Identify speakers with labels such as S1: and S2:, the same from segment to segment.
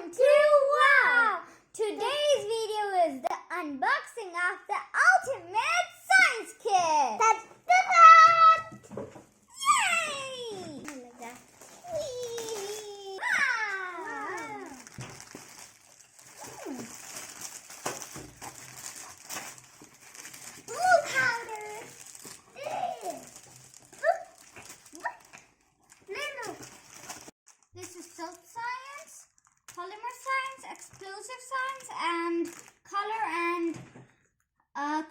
S1: welcome to Wow! Today's video is the unboxing of the ultimate science kit. That's the Yay! Like that. Whee! Wow! Blue powder. This is silk science, polymer science, explosive science, and color and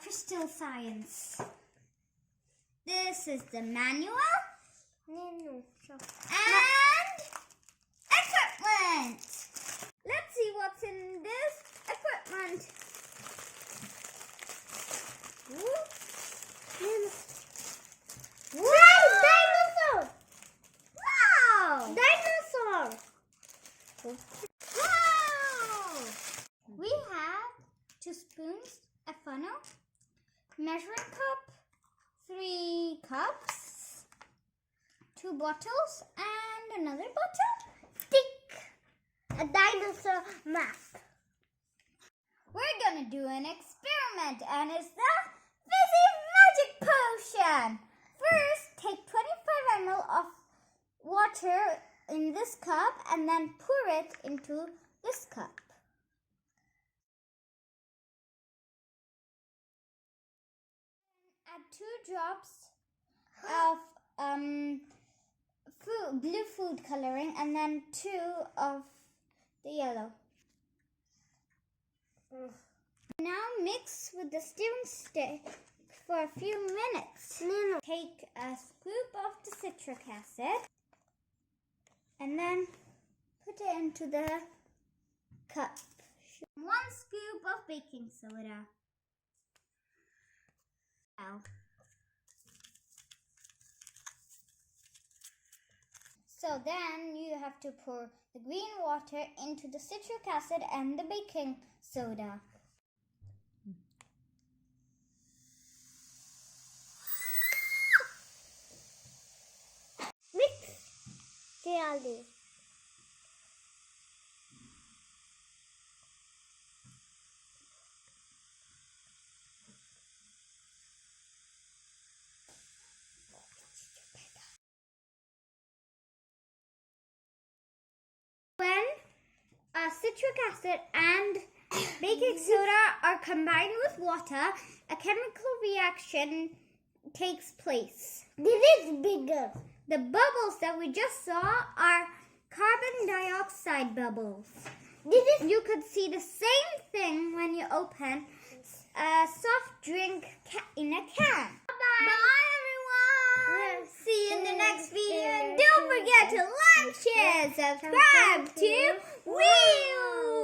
S1: crystal science. This is the manual and equipment. Let's see what's in this equipment. Dinosaur! Wow! Dinosaur! Wow! We have 2 spoons, a funnel, measuring cup, 3 cups, 2 bottles, and another bottle. Stick! A dinosaur mask. We're gonna do an experiment, and it's the fizzy magic potion. First, take 25 ml of water in this cup and then pour it into this cup. Add 2 drops of blue food coloring and then 2 of the yellow. Now mix with the stirring stick for a few minutes. Take a scoop of the citric acid and then put it into the cup. 1 scoop of baking soda. So then you have to pour the green water into the citric acid and the baking soda. Mix. When citric acid and baking soda are combined with water, a chemical reaction takes place. This is bigger. The bubbles that we just saw are carbon dioxide bubbles. You could see the same thing when you open a soft drink in a can. Bye. Bye everyone. See you in the next video. And don't forget to like, share, subscribe to Wheel.